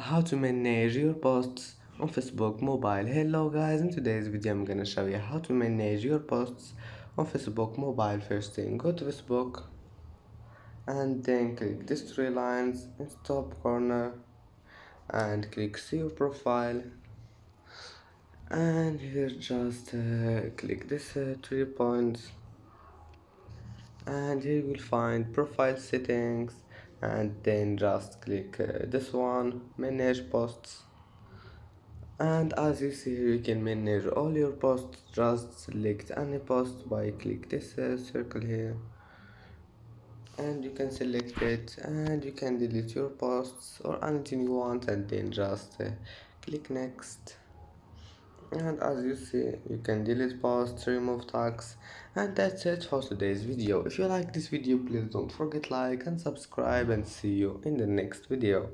how to manage your posts on Facebook mobile. Hello guys, in today's video I'm gonna show you how to manage your posts on Facebook mobile. First thing, go to Facebook and then click these three lines in top corner and click see your profile, and here just click this 3 points, and here you will find profile settings, and then just click this one, manage posts. And as you see here, you can manage all your posts. Just select any post by click this circle here, and you can select it, and you can delete your posts or anything you want, and then just click next. And as you see, you can delete posts, remove tags, and that's it for today's video. If you like this video, please don't forget like and subscribe, and see you in the next video.